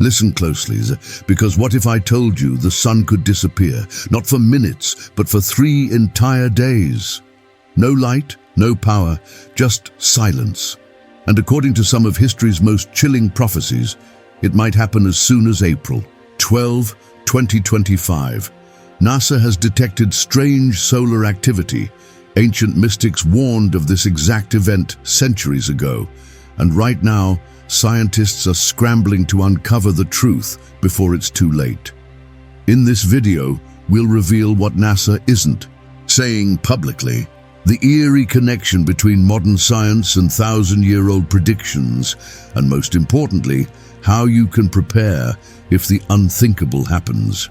Listen closely, because what if I told you the sun could disappear, not for minutes, but for 3 entire days? No light, no power, just silence. And according to some of history's most chilling prophecies, it might happen as soon as April 12, 2025. NASA has detected strange solar activity. Ancient mystics warned of this exact event centuries ago, and right now, scientists are scrambling to uncover the truth before it's too late. In this video, we'll reveal what NASA isn't saying publicly, the eerie connection between modern science and thousand-year-old predictions, and most importantly, how you can prepare if the unthinkable happens.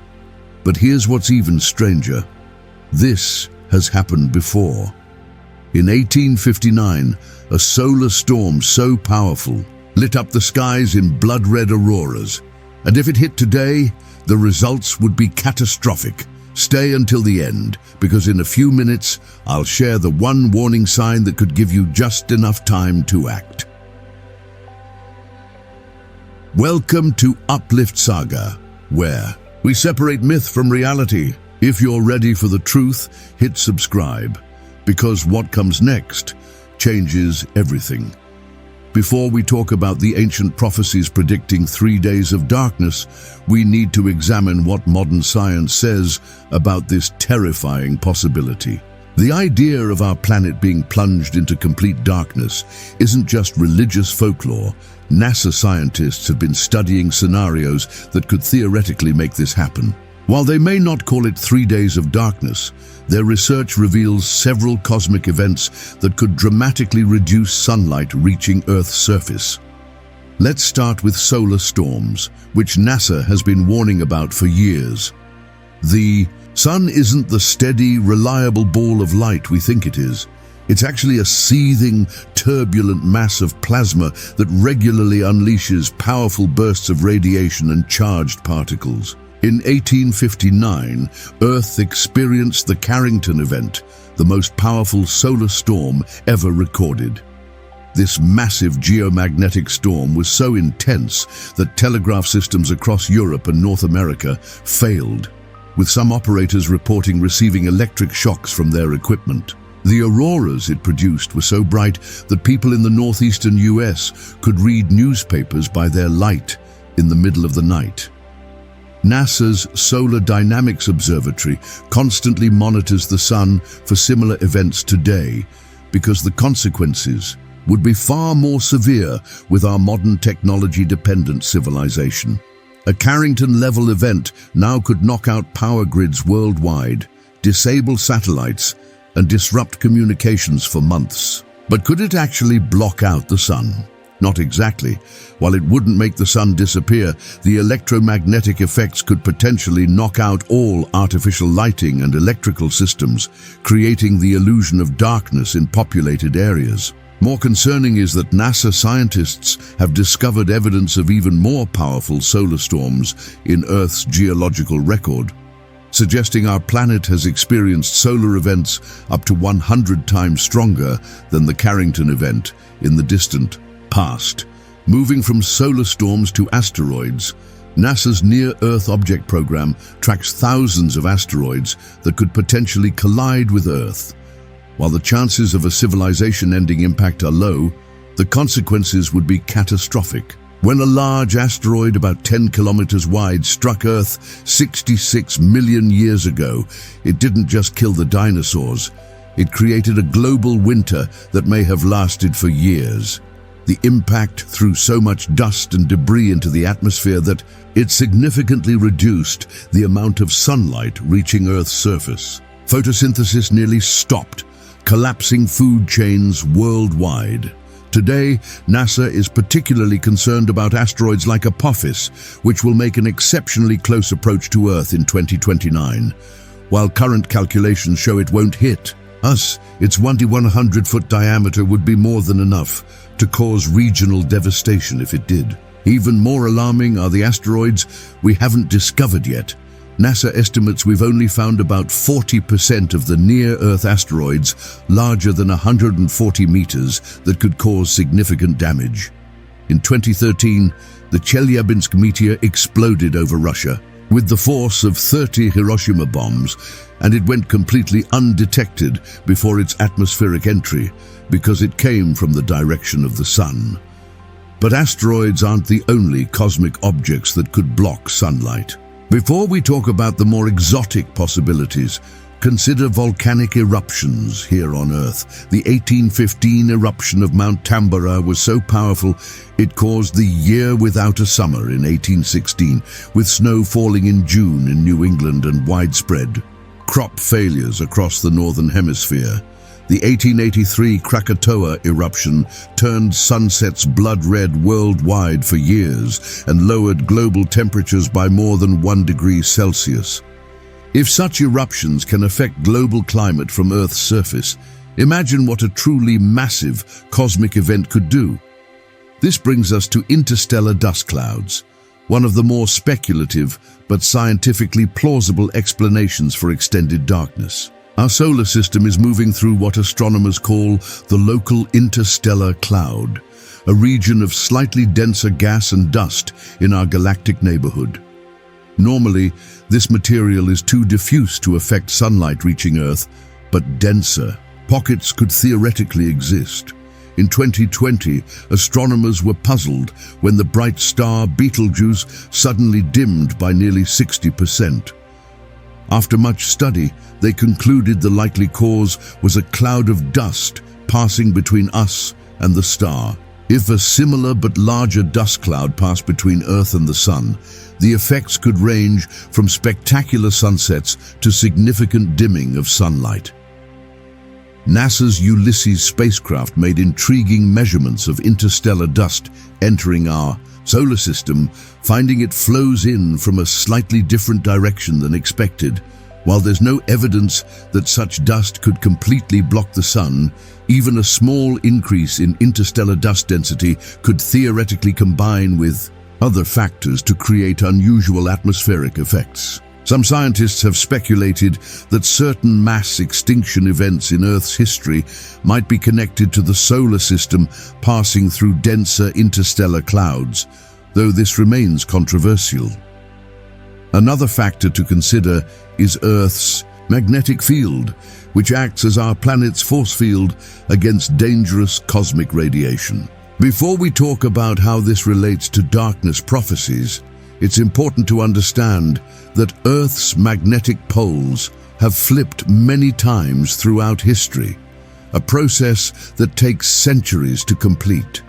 But here's what's even stranger. This has happened before. In 1859, a solar storm so powerful lit up the skies in blood-red auroras. And if it hit today, the results would be catastrophic. Stay until the end, because in a few minutes, I'll share the one warning sign that could give you just enough time to act. Welcome to Uplift Saga, where we separate myth from reality. If you're ready for the truth, hit subscribe, because what comes next changes everything. Before we talk about the ancient prophecies predicting 3 days of darkness, we need to examine what modern science says about this terrifying possibility. The idea of our planet being plunged into complete darkness isn't just religious folklore. NASA scientists have been studying scenarios that could theoretically make this happen. While they may not call it 3 days of darkness, their research reveals several cosmic events that could dramatically reduce sunlight reaching Earth's surface. Let's start with solar storms, which NASA has been warning about for years. The sun isn't the steady, reliable ball of light we think it is. It's actually a seething, turbulent mass of plasma that regularly unleashes powerful bursts of radiation and charged particles. In 1859, Earth experienced the Carrington event, the most powerful solar storm ever recorded. This massive geomagnetic storm was so intense that telegraph systems across Europe and North America failed, with some operators reporting receiving electric shocks from their equipment. The auroras it produced were so bright that people in the northeastern US could read newspapers by their light in the middle of the night. NASA's Solar Dynamics Observatory constantly monitors the sun for similar events today because the consequences would be far more severe with our modern technology-dependent civilization. A Carrington-level event now could knock out power grids worldwide, disable satellites, and disrupt communications for months. But could it actually block out the sun? Not exactly. While it wouldn't make the sun disappear, the electromagnetic effects could potentially knock out all artificial lighting and electrical systems, creating the illusion of darkness in populated areas. More concerning is that NASA scientists have discovered evidence of even more powerful solar storms in Earth's geological record, suggesting our planet has experienced solar events up to 100 times stronger than the Carrington event in the distant past. Moving from solar storms to asteroids, NASA's Near-Earth Object Program tracks thousands of asteroids that could potentially collide with Earth. While the chances of a civilization-ending impact are low, the consequences would be catastrophic. When a large asteroid about 10 kilometers wide struck Earth 66 million years ago, it didn't just kill the dinosaurs. It created a global winter that may have lasted for years. The impact threw so much dust and debris into the atmosphere that it significantly reduced the amount of sunlight reaching Earth's surface. Photosynthesis nearly stopped, collapsing food chains worldwide. Today, NASA is particularly concerned about asteroids like Apophis, which will make an exceptionally close approach to Earth in 2029. While current calculations show it won't hit us, its 1 to 100-foot diameter would be more than enough to cause regional devastation if it did. Even more alarming are the asteroids we haven't discovered yet. NASA estimates we've only found about 40% of the near-Earth asteroids larger than 140 meters that could cause significant damage. In 2013, the Chelyabinsk meteor exploded over Russia with the force of 30 Hiroshima bombs, and it went completely undetected before its atmospheric entry because it came from the direction of the sun. But asteroids aren't the only cosmic objects that could block sunlight. Before we talk about the more exotic possibilities, consider volcanic eruptions here on Earth. The 1815 eruption of Mount Tambora was so powerful it caused the year without a summer in 1816, with snow falling in June in New England and widespread crop failures across the northern hemisphere. The 1883 Krakatoa eruption turned sunsets blood red worldwide for years and lowered global temperatures by more than 1 degree Celsius. If such eruptions can affect global climate from Earth's surface, imagine what a truly massive cosmic event could do. This brings us to interstellar dust clouds, one of the more speculative but scientifically plausible explanations for extended darkness. Our solar system is moving through what astronomers call the local interstellar cloud, a region of slightly denser gas and dust in our galactic neighborhood. Normally, this material is too diffuse to affect sunlight reaching Earth, but denser pockets could theoretically exist. In 2020, astronomers were puzzled when the bright star Betelgeuse suddenly dimmed by nearly 60%. After much study, they concluded the likely cause was a cloud of dust passing between us and the star. If a similar but larger dust cloud passed between Earth and the Sun, the effects could range from spectacular sunsets to significant dimming of sunlight. NASA's Ulysses spacecraft made intriguing measurements of interstellar dust entering our solar system, finding it flows in from a slightly different direction than expected. While there's no evidence that such dust could completely block the sun, even a small increase in interstellar dust density could theoretically combine with other factors to create unusual atmospheric effects. Some scientists have speculated that certain mass extinction events in Earth's history might be connected to the solar system passing through denser interstellar clouds, though this remains controversial. Another factor to consider is Earth's magnetic field, which acts as our planet's force field against dangerous cosmic radiation. Before we talk about how this relates to darkness prophecies, it's important to understand that Earth's magnetic poles have flipped many times throughout history, a process that takes centuries to complete.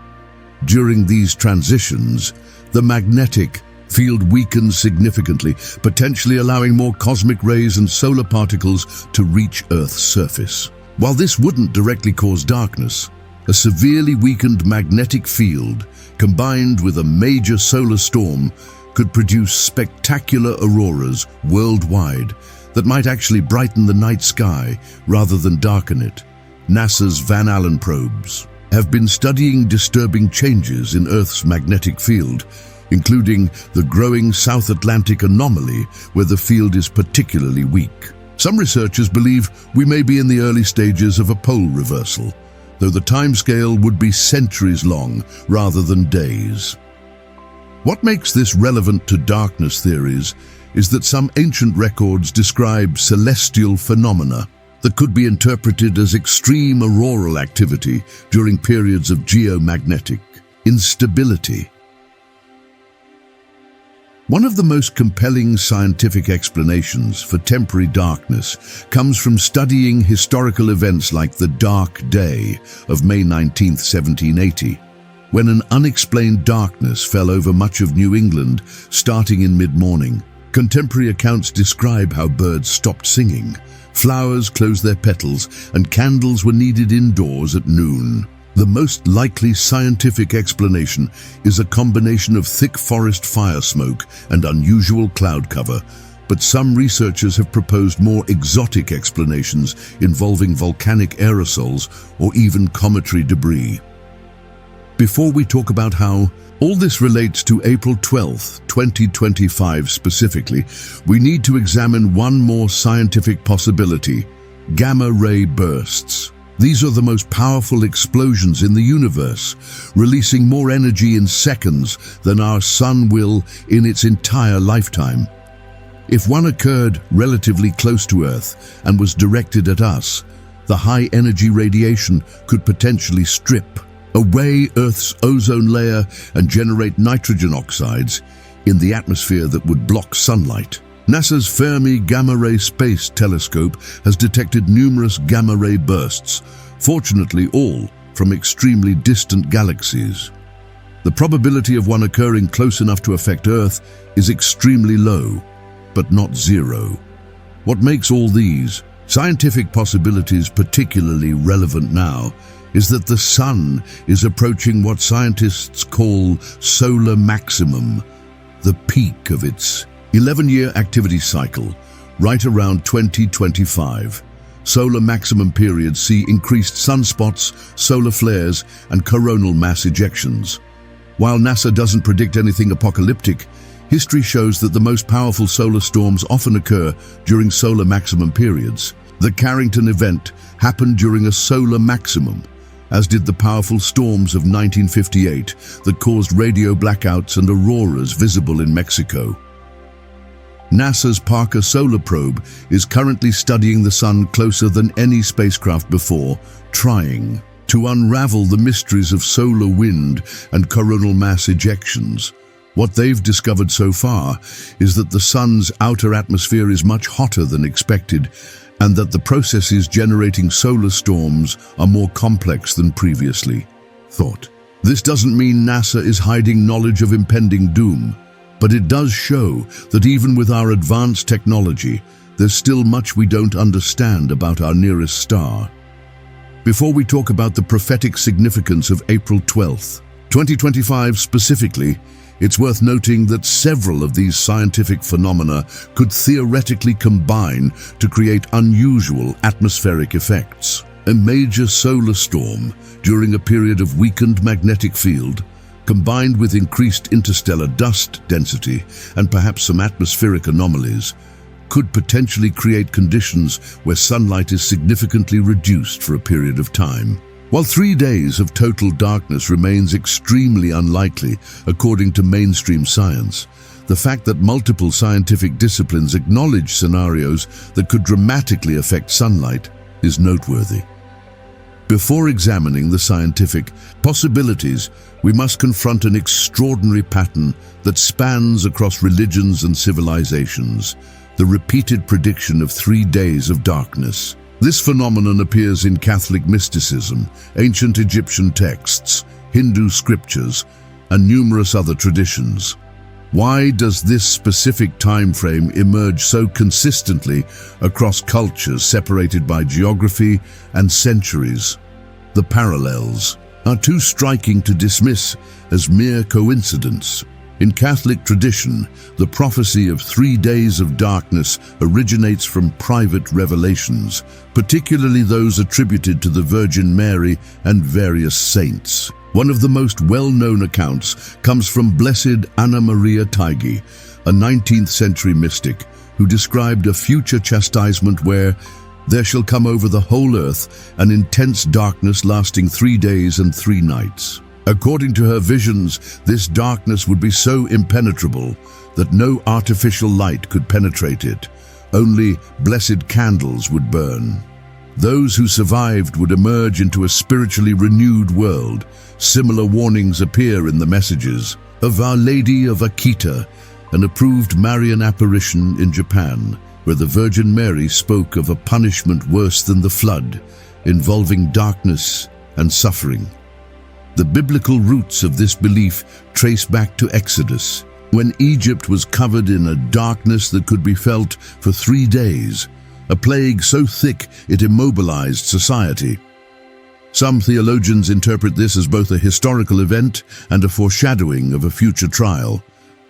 During these transitions, the magnetic field weakens significantly, potentially allowing more cosmic rays and solar particles to reach Earth's surface. While this wouldn't directly cause darkness, a severely weakened magnetic field, combined with a major solar storm, could produce spectacular auroras worldwide that might actually brighten the night sky rather than darken it. NASA's Van Allen probes have been studying disturbing changes in Earth's magnetic field, including the growing South Atlantic anomaly where the field is particularly weak. Some researchers believe we may be in the early stages of a pole reversal, though the timescale would be centuries long rather than days. What makes this relevant to darkness theories is that some ancient records describe celestial phenomena that could be interpreted as extreme auroral activity during periods of geomagnetic instability. One of the most compelling scientific explanations for temporary darkness comes from studying historical events like the Dark Day of May 19, 1780. When an unexplained darkness fell over much of New England starting in mid-morning. Contemporary accounts describe how birds stopped singing, flowers closed their petals, and candles were needed indoors at noon. The most likely scientific explanation is a combination of thick forest fire smoke and unusual cloud cover, but some researchers have proposed more exotic explanations involving volcanic aerosols or even cometary debris. Before we talk about how all this relates to April 12, 2025 specifically, we need to examine one more scientific possibility: gamma ray bursts. These are the most powerful explosions in the universe, releasing more energy in seconds than our sun will in its entire lifetime. If one occurred relatively close to Earth and was directed at us, the high-energy radiation could potentially strip away Earth's ozone layer and generate nitrogen oxides in the atmosphere that would block sunlight. NASA's Fermi Gamma-Ray Space Telescope has detected numerous gamma-ray bursts, fortunately all from extremely distant galaxies. The probability of one occurring close enough to affect Earth is extremely low, but not zero. What makes all these scientific possibilities particularly relevant now is that the Sun is approaching what scientists call solar maximum, the peak of its 11-year activity cycle, right around 2025. Solar maximum periods see increased sunspots, solar flares, and coronal mass ejections. While NASA doesn't predict anything apocalyptic, history shows that the most powerful solar storms often occur during solar maximum periods. The Carrington event happened during a solar maximum, as did the powerful storms of 1958 that caused radio blackouts and auroras visible in Mexico. NASA's Parker Solar Probe is currently studying the Sun closer than any spacecraft before, trying to unravel the mysteries of solar wind and coronal mass ejections. What they've discovered so far is that the Sun's outer atmosphere is much hotter than expected, and that the processes generating solar storms are more complex than previously thought. This doesn't mean NASA is hiding knowledge of impending doom, but it does show that even with our advanced technology, there's still much we don't understand about our nearest star. Before we talk about the prophetic significance of April 12th, 2025 specifically, it's worth noting that several of these scientific phenomena could theoretically combine to create unusual atmospheric effects. A major solar storm during a period of weakened magnetic field, combined with increased interstellar dust density and perhaps some atmospheric anomalies, could potentially create conditions where sunlight is significantly reduced for a period of time. While 3 days of total darkness remains extremely unlikely, according to mainstream science, the fact that multiple scientific disciplines acknowledge scenarios that could dramatically affect sunlight is noteworthy. Before examining the scientific possibilities, we must confront an extraordinary pattern that spans across religions and civilizations: the repeated prediction of 3 days of darkness. This phenomenon appears in Catholic mysticism, ancient Egyptian texts, Hindu scriptures, and numerous other traditions. Why does this specific time frame emerge so consistently across cultures separated by geography and centuries? The parallels are too striking to dismiss as mere coincidence. In Catholic tradition, the prophecy of 3 days of darkness originates from private revelations, particularly those attributed to the Virgin Mary and various saints. One of the most well-known accounts comes from Blessed Anna Maria Taigi, a 19th century mystic who described a future chastisement where there shall come over the whole earth an intense darkness lasting 3 days and 3 nights. According to her visions, this darkness would be so impenetrable that no artificial light could penetrate it. Only blessed candles would burn. Those who survived would emerge into a spiritually renewed world. Similar warnings appear in the messages of Our Lady of Akita, an approved Marian apparition in Japan, where the Virgin Mary spoke of a punishment worse than the flood, involving darkness and suffering. The biblical roots of this belief trace back to Exodus, when Egypt was covered in a darkness that could be felt for 3 days, a plague so thick it immobilized society. Some theologians interpret this as both a historical event and a foreshadowing of a future trial.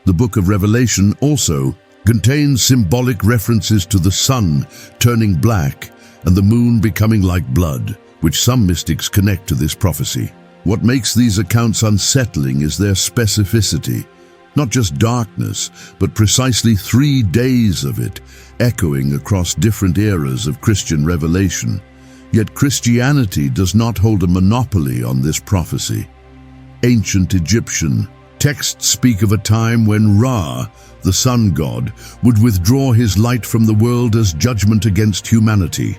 The Book of Revelation also contains symbolic references to the sun turning black and the moon becoming like blood, which some mystics connect to this prophecy. What makes these accounts unsettling is their specificity. Not just darkness, but precisely 3 days of it, echoing across different eras of Christian revelation. Yet Christianity does not hold a monopoly on this prophecy. Ancient Egyptian texts speak of a time when Ra, the sun god, would withdraw his light from the world as judgment against humanity.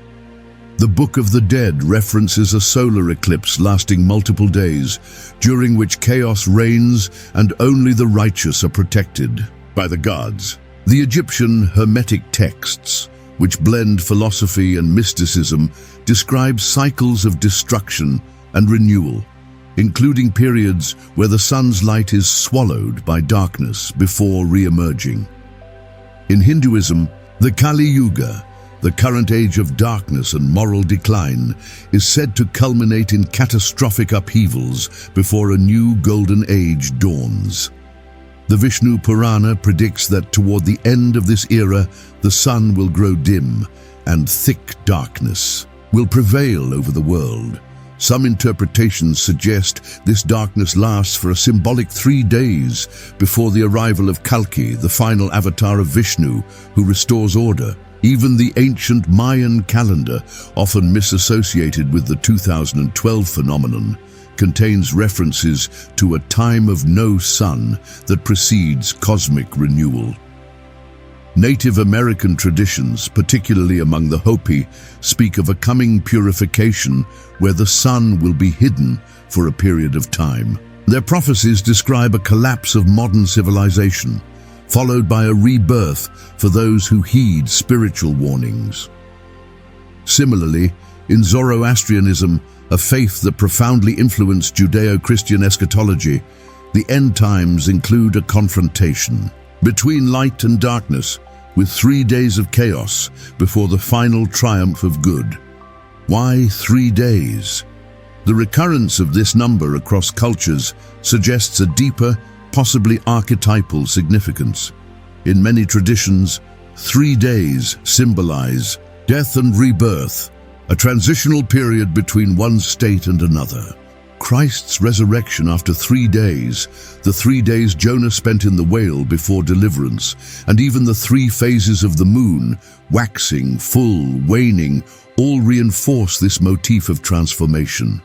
The Book of the Dead references a solar eclipse lasting multiple days, during which chaos reigns and only the righteous are protected by the gods. The Egyptian Hermetic texts, which blend philosophy and mysticism, describe cycles of destruction and renewal, including periods where the sun's light is swallowed by darkness before re-emerging. In Hinduism, the Kali Yuga, the current age of darkness and moral decline, is said to culminate in catastrophic upheavals before a new golden age dawns. The Vishnu Purana predicts that toward the end of this era, the sun will grow dim and thick darkness will prevail over the world. Some interpretations suggest this darkness lasts for a symbolic 3 days before the arrival of Kalki, the final avatar of Vishnu, who restores order. Even the ancient Mayan calendar, often misassociated with the 2012 phenomenon, contains references to a time of no sun that precedes cosmic renewal. Native American traditions, particularly among the Hopi, speak of a coming purification where the sun will be hidden for a period of time. Their prophecies describe a collapse of modern civilization, followed by a rebirth for those who heed spiritual warnings. Similarly, in Zoroastrianism, a faith that profoundly influenced Judeo-Christian eschatology, the end times include a confrontation between light and darkness, with 3 days of chaos before the final triumph of good. Why 3 days? The recurrence of this number across cultures suggests a deeper, possibly archetypal significance. In many traditions, 3 days symbolize death and rebirth, a transitional period between one state and another. Christ's resurrection after 3 days, the 3 days Jonah spent in the whale before deliverance, and even the 3 phases of the moon, waxing, full, waning, all reinforce this motif of transformation.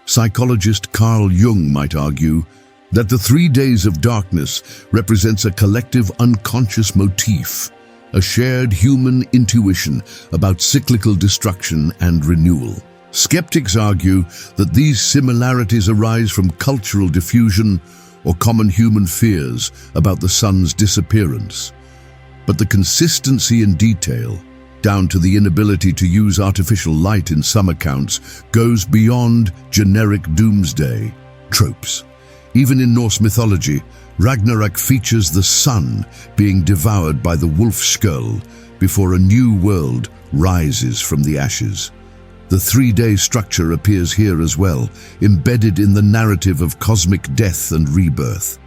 Psychologist Carl Jung might argue that the 3 days of darkness represents a collective unconscious motif, a shared human intuition about cyclical destruction and renewal. Skeptics argue that these similarities arise from cultural diffusion or common human fears about the sun's disappearance. But the consistency in detail, down to the inability to use artificial light in some accounts, goes beyond generic doomsday tropes. Even in Norse mythology, Ragnarok features the sun being devoured by the wolf skull before a new world rises from the ashes. The 3-day structure appears here as well, embedded in the narrative of cosmic death and rebirth.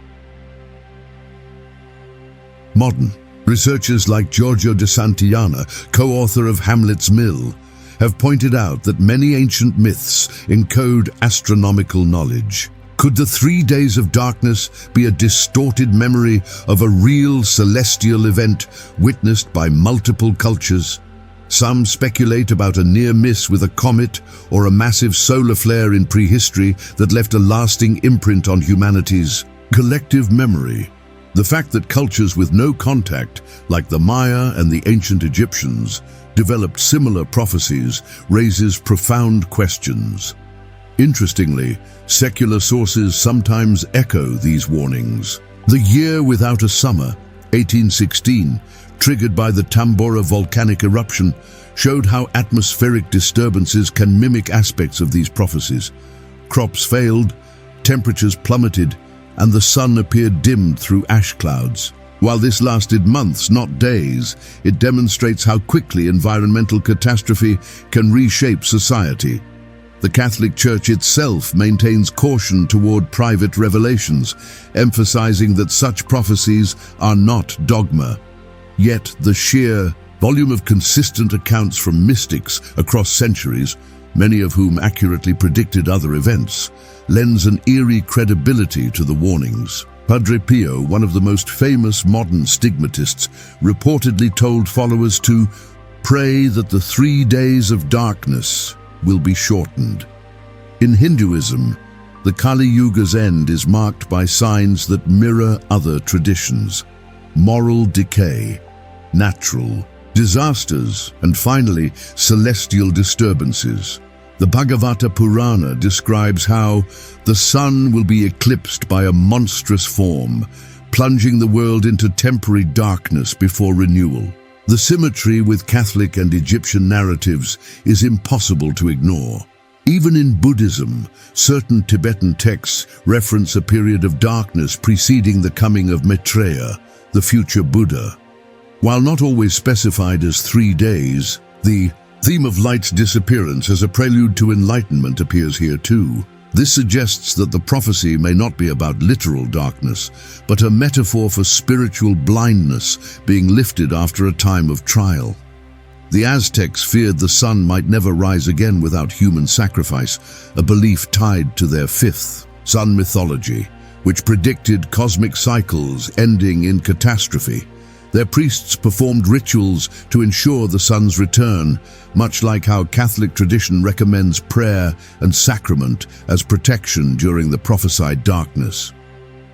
Modern researchers like Giorgio de Santillana, co-author of Hamlet's Mill, have pointed out that many ancient myths encode astronomical knowledge. Could the 3 days of darkness be a distorted memory of a real celestial event witnessed by multiple cultures? Some speculate about a near miss with a comet or a massive solar flare in prehistory that left a lasting imprint on humanity's collective memory. The fact that cultures with no contact, like the Maya and the ancient Egyptians, developed similar prophecies raises profound questions. Interestingly, secular sources sometimes echo these warnings. The Year Without a Summer, 1816, triggered by the Tambora volcanic eruption, showed how atmospheric disturbances can mimic aspects of these prophecies. Crops failed, temperatures plummeted, and the sun appeared dimmed through ash clouds. While this lasted months, not days, it demonstrates how quickly environmental catastrophe can reshape society. The Catholic Church itself maintains caution toward private revelations, emphasizing that such prophecies are not dogma. Yet the sheer volume of consistent accounts from mystics across centuries, many of whom accurately predicted other events, lends an eerie credibility to the warnings. Padre Pio, one of the most famous modern stigmatists, reportedly told followers to pray that the 3 days of darkness will be shortened. In Hinduism, the Kali Yuga's end is marked by signs that mirror other traditions: moral decay, natural disasters, and finally, celestial disturbances. The Bhagavata Purana describes how the sun will be eclipsed by a monstrous form, plunging the world into temporary darkness before renewal. The symmetry with Catholic and Egyptian narratives is impossible to ignore. Even in Buddhism, certain Tibetan texts reference a period of darkness preceding the coming of Maitreya, the future Buddha. While not always specified as 3 days, the theme of light's disappearance as a prelude to enlightenment appears here too. This suggests that the prophecy may not be about literal darkness, but a metaphor for spiritual blindness being lifted after a time of trial. The Aztecs feared the sun might never rise again without human sacrifice, a belief tied to their fifth sun mythology, which predicted cosmic cycles ending in catastrophe. Their priests performed rituals to ensure the sun's return, much like how Catholic tradition recommends prayer and sacrament as protection during the prophesied darkness.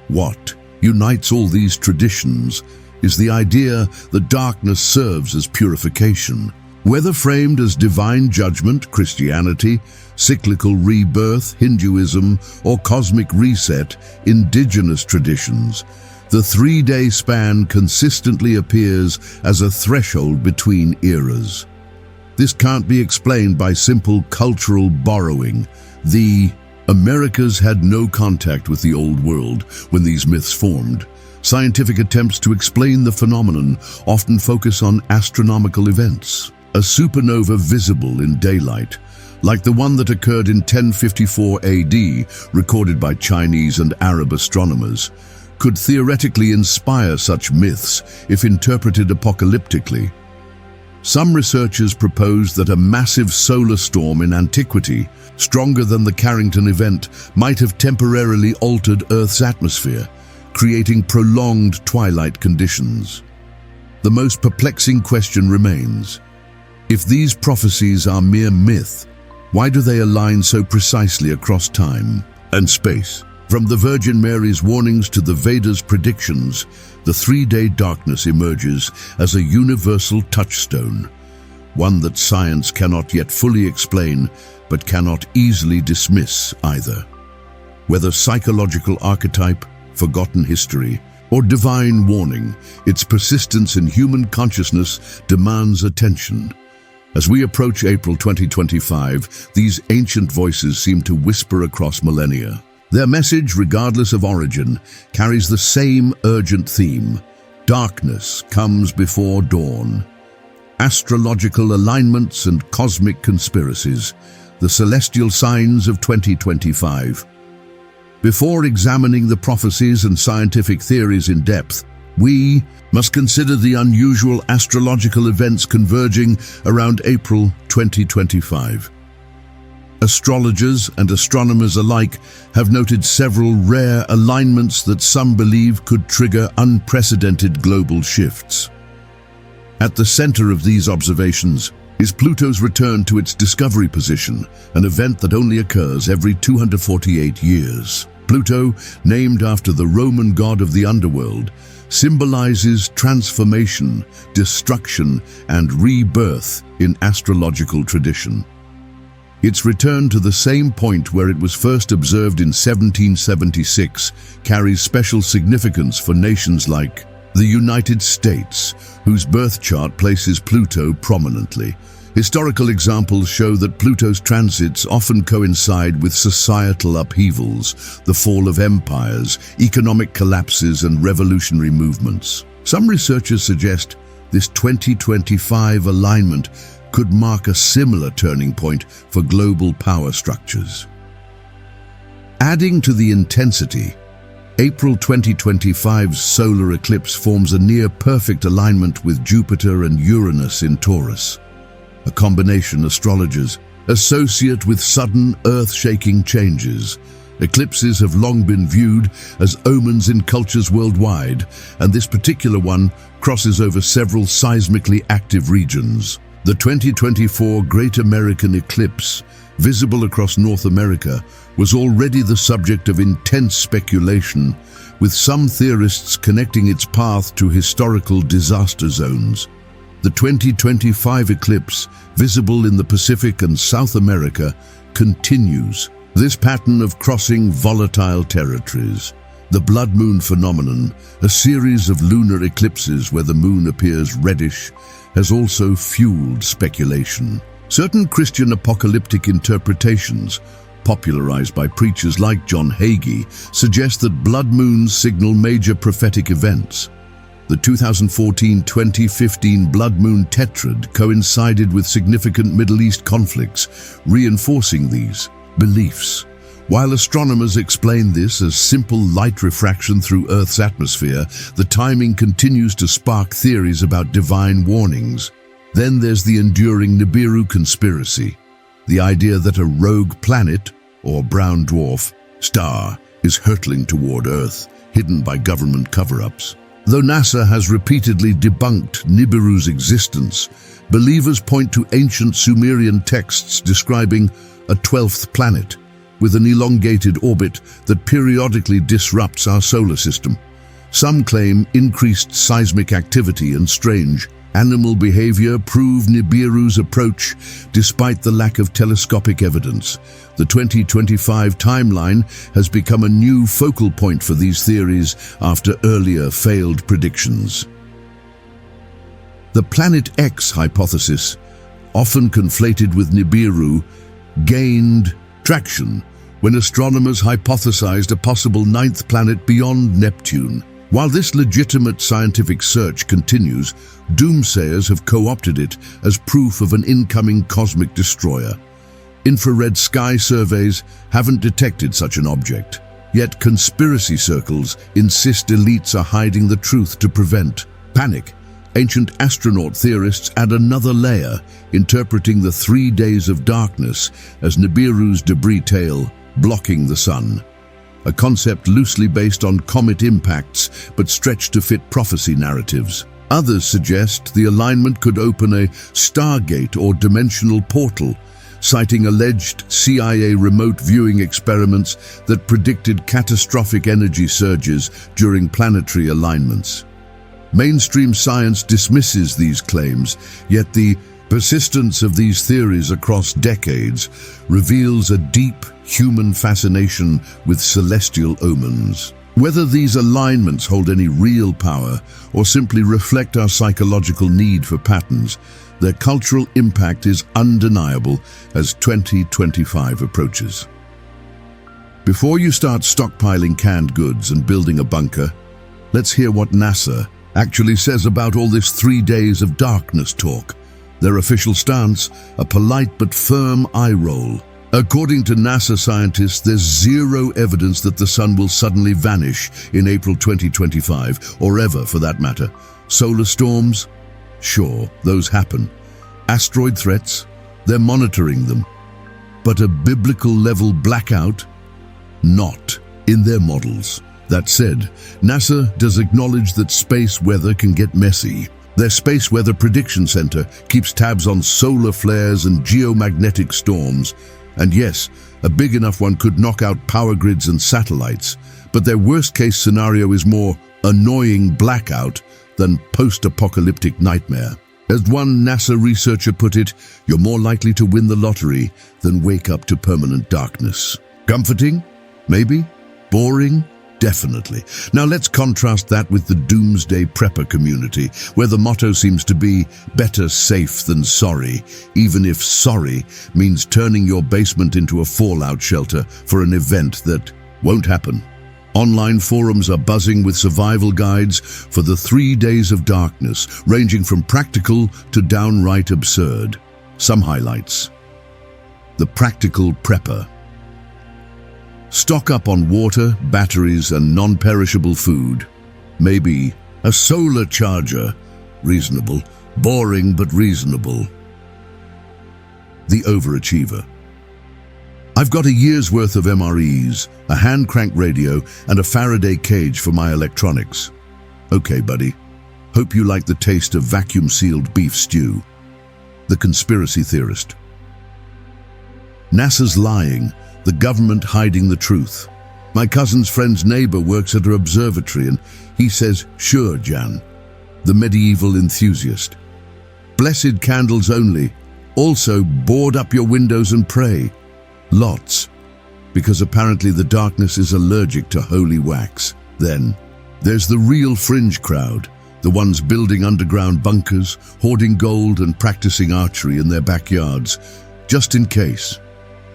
What unites all these traditions is the idea that darkness serves as purification. Whether framed as divine judgment, Christianity, cyclical rebirth, Hinduism, or cosmic reset, indigenous traditions, the 3-day span consistently appears as a threshold between eras. This can't be explained by simple cultural borrowing. The Americas had no contact with the old world when these myths formed. Scientific attempts to explain the phenomenon often focus on astronomical events. A supernova visible in daylight, like the one that occurred in 1054 AD, recorded by Chinese and Arab astronomers, could theoretically inspire such myths if interpreted apocalyptically. Some researchers propose that a massive solar storm in antiquity, stronger than the Carrington event, might have temporarily altered Earth's atmosphere, creating prolonged twilight conditions. The most perplexing question remains: if these prophecies are mere myth, why do they align so precisely across time and space? From the Virgin Mary's warnings to the Vedas' predictions, the 3-day darkness emerges as a universal touchstone, one that science cannot yet fully explain, but cannot easily dismiss either. Whether psychological archetype, forgotten history, or divine warning, its persistence in human consciousness demands attention. As we approach April 2025, these ancient voices seem to whisper across millennia. Their message, regardless of origin, carries the same urgent theme: darkness comes before dawn. Astrological alignments and cosmic conspiracies, the celestial signs of 2025. Before examining the prophecies and scientific theories in depth, we must consider the unusual astrological events converging around April 2025. Astrologers and astronomers alike have noted several rare alignments that some believe could trigger unprecedented global shifts. At the center of these observations is Pluto's return to its discovery position, an event that only occurs every 248 years. Pluto, named after the Roman god of the underworld, symbolizes transformation, destruction, and rebirth in astrological tradition. Its return to the same point where it was first observed in 1776 carries special significance for nations like the United States, whose birth chart places Pluto prominently. Historical examples show that Pluto's transits often coincide with societal upheavals, the fall of empires, economic collapses, and revolutionary movements. Some researchers suggest this 2025 alignment could mark a similar turning point for global power structures. Adding to the intensity, April 2025's solar eclipse forms a near-perfect alignment with Jupiter and Uranus in Taurus, a combination astrologers associate with sudden earth-shaking changes. Eclipses have long been viewed as omens in cultures worldwide, and this particular one crosses over several seismically active regions. The 2024 Great American Eclipse, visible across North America, was already the subject of intense speculation, with some theorists connecting its path to historical disaster zones. The 2025 eclipse, visible in the Pacific and South America, continues this pattern of crossing volatile territories. The blood moon phenomenon, a series of lunar eclipses where the moon appears reddish, has also fueled speculation. Certain Christian apocalyptic interpretations, popularized by preachers like John Hagee, suggest that blood moons signal major prophetic events. The 2014-2015 blood moon tetrad coincided with significant Middle East conflicts, reinforcing these beliefs. While astronomers explain this as simple light refraction through Earth's atmosphere, the timing continues to spark theories about divine warnings. Then there's the enduring Nibiru conspiracy, the idea that a rogue planet, or brown dwarf, star, is hurtling toward Earth, hidden by government cover-ups. Though NASA has repeatedly debunked Nibiru's existence, believers point to ancient Sumerian texts describing a 12th planet, with an elongated orbit that periodically disrupts our solar system. Some claim increased seismic activity and strange animal behavior prove Nibiru's approach despite the lack of telescopic evidence. The 2025 timeline has become a new focal point for these theories after earlier failed predictions. The Planet X hypothesis, often conflated with Nibiru, gained traction when astronomers hypothesized a possible 9th planet beyond Neptune. While this legitimate scientific search continues, doomsayers have co-opted it as proof of an incoming cosmic destroyer. Infrared sky surveys haven't detected such an object, yet conspiracy circles insist elites are hiding the truth to prevent panic. Ancient astronaut theorists add another layer, interpreting the 3 days of darkness as Nibiru's debris tail blocking the sun. A concept loosely based on comet impacts but stretched to fit prophecy narratives. Others suggest the alignment could open a stargate or dimensional portal, citing alleged CIA remote viewing experiments that predicted catastrophic energy surges during planetary alignments. Mainstream science dismisses these claims, yet the persistence of these theories across decades reveals a deep human fascination with celestial omens. Whether these alignments hold any real power or simply reflect our psychological need for patterns, their cultural impact is undeniable as 2025 approaches. Before you start stockpiling canned goods and building a bunker, let's hear what NASA actually says about all this 3 days of darkness talk. Their official stance, a polite but firm eye roll. According to NASA scientists, there's zero evidence that the sun will suddenly vanish in April 2025, or ever for that matter. Solar storms? Sure, those happen. Asteroid threats? They're monitoring them. But a biblical-level blackout? Not in their models. That said, NASA does acknowledge that space weather can get messy. Their Space Weather Prediction Center keeps tabs on solar flares and geomagnetic storms. And yes, a big enough one could knock out power grids and satellites. But their worst-case scenario is more annoying blackout than post-apocalyptic nightmare. As one NASA researcher put it, you're more likely to win the lottery than wake up to permanent darkness. Comforting? Maybe. Boring? Definitely. Now let's contrast that with the Doomsday prepper community, where the motto seems to be better safe than sorry, even if sorry means turning your basement into a fallout shelter for an event that won't happen. Online forums are buzzing with survival guides for the 3 days of darkness, ranging from practical to downright absurd. Some highlights. The practical prepper. Stock up on water, batteries, and non-perishable food. Maybe a solar charger. Reasonable. Boring, but reasonable. The overachiever. I've got a year's worth of MREs, a hand-crank radio, and a Faraday cage for my electronics. Okay, buddy. Hope you like the taste of vacuum-sealed beef stew. the conspiracy theorist. NASA's lying, the government hiding the truth. My cousin's friend's neighbor works at an observatory and he says, "Sure, Jan," the medieval enthusiast. Blessed candles only. Also, board up your windows and pray. Lots. Because apparently the darkness is allergic to holy wax. Then, there's the real fringe crowd, the ones building underground bunkers, hoarding gold and practicing archery in their backyards, just in case.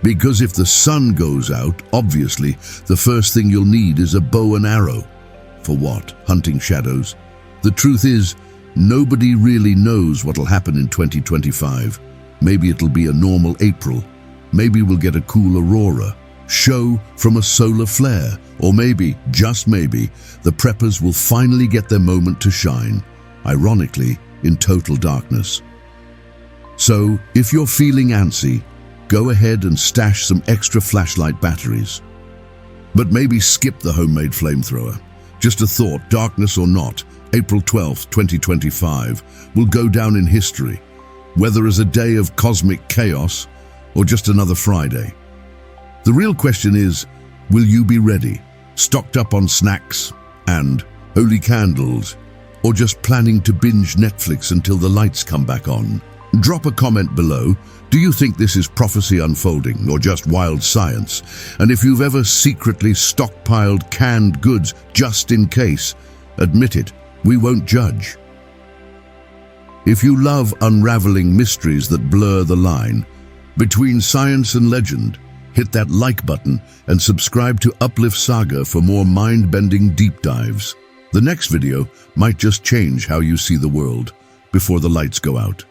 Because if the sun goes out, obviously, the first thing you'll need is a bow and arrow. For what? Hunting shadows? The truth is, nobody really knows what'll happen in 2025. Maybe it'll be a normal April. Maybe we'll get a cool aurora, show from a solar flare. Or maybe, just maybe, the preppers will finally get their moment to shine, ironically, in total darkness. So, if you're feeling antsy, go ahead and stash some extra flashlight batteries. But maybe skip the homemade flamethrower. Just a thought, darkness or not, April 12th, 2025 will go down in history, whether as a day of cosmic chaos or just another Friday. The real question is, will you be ready, stocked up on snacks and holy candles, or just planning to binge Netflix until the lights come back on? Drop a comment below. Do you think this is prophecy unfolding or just wild science? And if you've ever secretly stockpiled canned goods just in case, admit it, we won't judge. If you love unraveling mysteries that blur the line between science and legend, hit that like button and subscribe to Uplift Saga for more mind-bending deep dives. The next video might just change how you see the world before the lights go out.